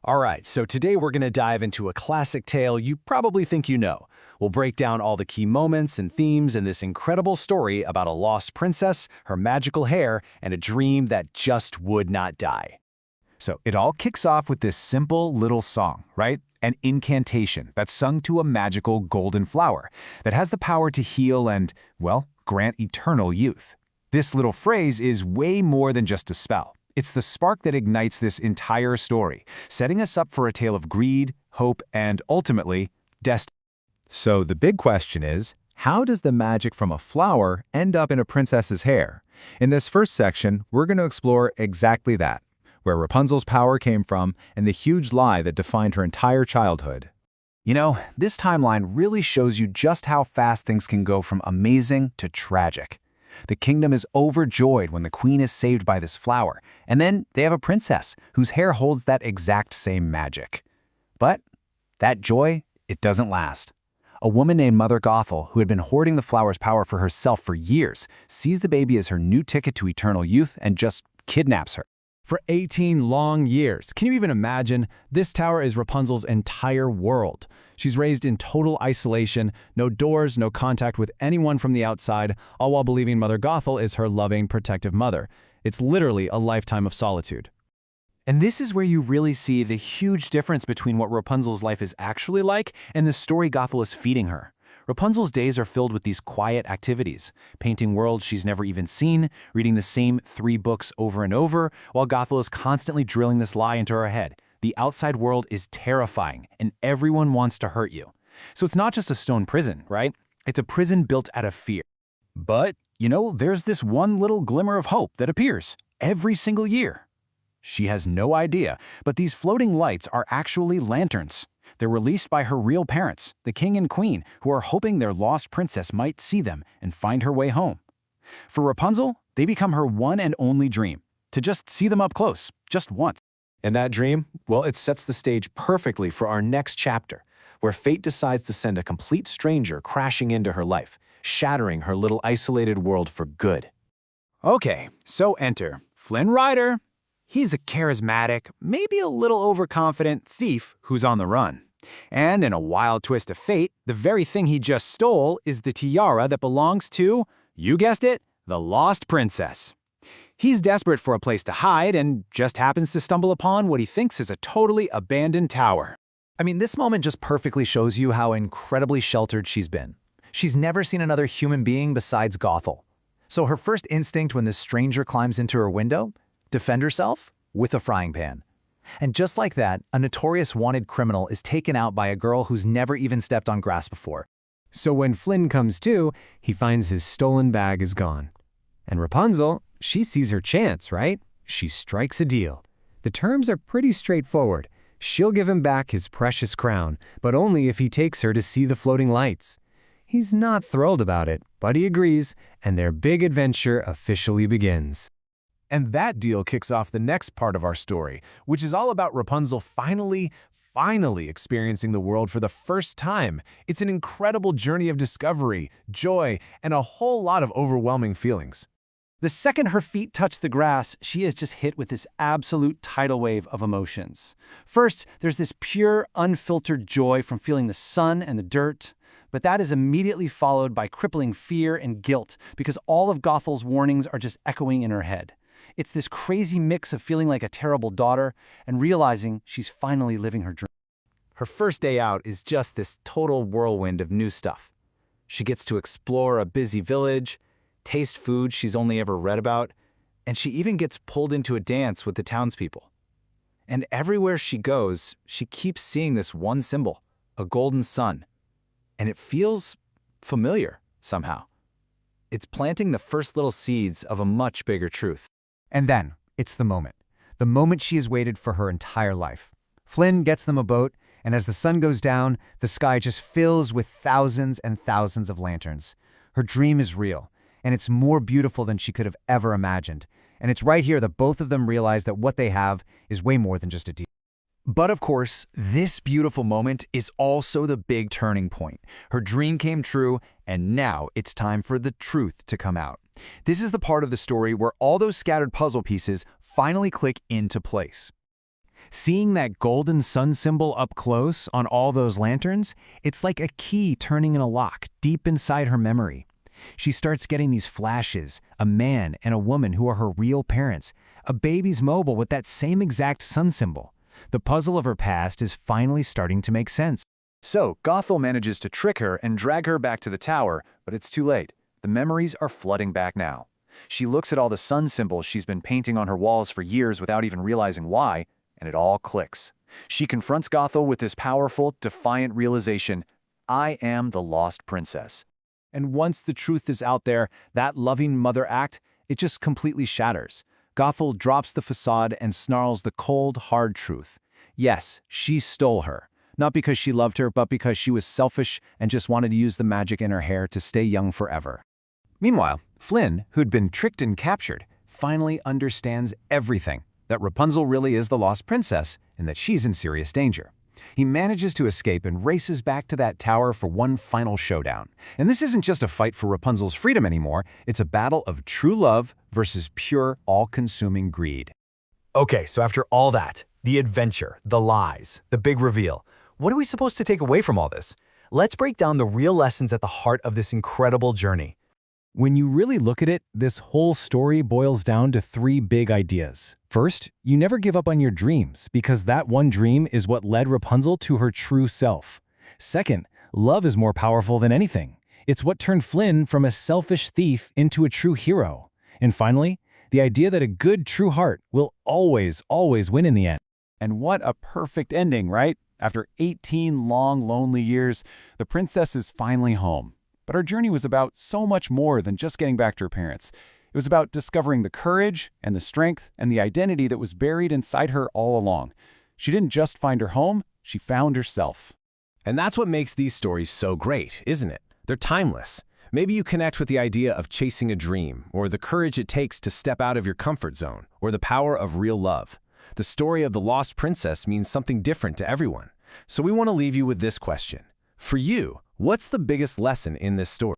Alright, so today we're going to dive into a classic tale you probably think you know. We'll break down all the key moments and themes in this incredible story about a lost princess, her magical hair, and a dream that just would not die. So it all kicks off with this simple little song, right? An incantation that's sung to a magical golden flower that has the power to heal and, well, grant eternal youth. This little phrase is way more than just a spell. It's the spark that ignites this entire story, setting us up for a tale of greed, hope, and ultimately, destiny. So the big question is, how does the magic from a flower end up in a princess's hair? In this first section, we're going to explore exactly that, where Rapunzel's power came from and the huge lie that defined her entire childhood. You know, this timeline really shows you just how fast things can go from amazing to tragic. The kingdom is overjoyed when the queen is saved by this flower, and then they have a princess whose hair holds that exact same magic. But that joy, it doesn't last. A woman named Mother Gothel, who had been hoarding the flower's power for herself for years, sees the baby as her new ticket to eternal youth and just kidnaps her. For 18 long years, can you even imagine? This tower is Rapunzel's entire world. She's raised in total isolation, no doors, no contact with anyone from the outside, all while believing Mother Gothel is her loving, protective mother. It's literally a lifetime of solitude. And this is where you really see the huge difference between what Rapunzel's life is actually like and the story Gothel is feeding her. Rapunzel's days are filled with these quiet activities, painting worlds she's never even seen, reading the same 3 books over and over, while Gothel is constantly drilling this lie into her head. The outside world is terrifying, and everyone wants to hurt you. So it's not just a stone prison, right? It's a prison built out of fear. But, there's this one little glimmer of hope that appears every single year. She has no idea, but these floating lights are actually lanterns. They're released by her real parents, the king and queen, who are hoping their lost princess might see them and find her way home. For Rapunzel, they become her one and only dream, to just see them up close, just once. And that dream, well, it sets the stage perfectly for our next chapter, where fate decides to send a complete stranger crashing into her life, shattering her little isolated world for good. Okay, so enter Flynn Rider. He's a charismatic, maybe a little overconfident thief who's on the run. And in a wild twist of fate, the very thing he just stole is the tiara that belongs to, you guessed it, the Lost Princess. He's desperate for a place to hide and just happens to stumble upon what he thinks is a totally abandoned tower. I mean, this moment just perfectly shows you how incredibly sheltered she's been. She's never seen another human being besides Gothel. So her first instinct when this stranger climbs into her window? Defend herself with a frying pan. And just like that, a notorious wanted criminal is taken out by a girl who's never even stepped on grass before. So when Flynn comes to, he finds his stolen bag is gone. And Rapunzel, she sees her chance, right? She strikes a deal. The terms are pretty straightforward. She'll give him back his precious crown, but only if he takes her to see the floating lights. He's not thrilled about it, but he agrees, and their big adventure officially begins. And that deal kicks off the next part of our story, which is all about Rapunzel finally experiencing the world for the first time. It's an incredible journey of discovery, joy, and a whole lot of overwhelming feelings. The second her feet touch the grass, she is just hit with this absolute tidal wave of emotions. First, there's this pure, unfiltered joy from feeling the sun and the dirt, but that is immediately followed by crippling fear and guilt because all of Gothel's warnings are just echoing in her head. It's this crazy mix of feeling like a terrible daughter and realizing she's finally living her dream. Her first day out is just this total whirlwind of new stuff. She gets to explore a busy village, taste food she's only ever read about, and she even gets pulled into a dance with the townspeople. And everywhere she goes, she keeps seeing this one symbol, a golden sun. And it feels familiar somehow. It's planting the first little seeds of a much bigger truth. And then, it's the moment she has waited for her entire life. Flynn gets them a boat, and as the sun goes down, the sky just fills with thousands and thousands of lanterns. Her dream is real, and it's more beautiful than she could have ever imagined. And it's right here that both of them realize that what they have is way more than just a deal. But of course, this beautiful moment is also the big turning point. Her dream came true, and now it's time for the truth to come out. This is the part of the story where all those scattered puzzle pieces finally click into place. Seeing that golden sun symbol up close on all those lanterns, it's like a key turning in a lock deep inside her memory. She starts getting these flashes, a man and a woman who are her real parents, a baby's mobile with that same exact sun symbol. The puzzle of her past is finally starting to make sense. So, Gothel manages to trick her and drag her back to the tower, but it's too late. The memories are flooding back now. She looks at all the sun symbols she's been painting on her walls for years without even realizing why, and it all clicks. She confronts Gothel with this powerful, defiant realization: I am the Lost Princess. And once the truth is out there, that loving mother act, it just completely shatters. Gothel drops the facade and snarls the cold, hard truth. Yes, she stole her. Not because she loved her, but because she was selfish and just wanted to use the magic in her hair to stay young forever. Meanwhile, Flynn, who'd been tricked and captured, finally understands everything, that Rapunzel really is the Lost Princess and that she's in serious danger. He manages to escape and races back to that tower for one final showdown. And this isn't just a fight for Rapunzel's freedom anymore, it's a battle of true love versus pure, all-consuming greed. Okay, so after all that, the adventure, the lies, the big reveal, what are we supposed to take away from all this? Let's break down the real lessons at the heart of this incredible journey. When you really look at it, this whole story boils down to 3 big ideas. First, you never give up on your dreams, because that one dream is what led Rapunzel to her true self. Second, love is more powerful than anything. It's what turned Flynn from a selfish thief into a true hero. And finally, the idea that a good, true heart will always win in the end. And what a perfect ending, right? After 18 long, lonely years, the princess is finally home. But her journey was about so much more than just getting back to her parents. It was about discovering the courage and the strength and the identity that was buried inside her all along. She didn't just find her home, she found herself. And that's what makes these stories so great, isn't it? They're timeless. Maybe you connect with the idea of chasing a dream, or the courage it takes to step out of your comfort zone, or the power of real love. The story of the Lost Princess means something different to everyone. So we want to leave you with this question. For you, what's the biggest lesson in this story?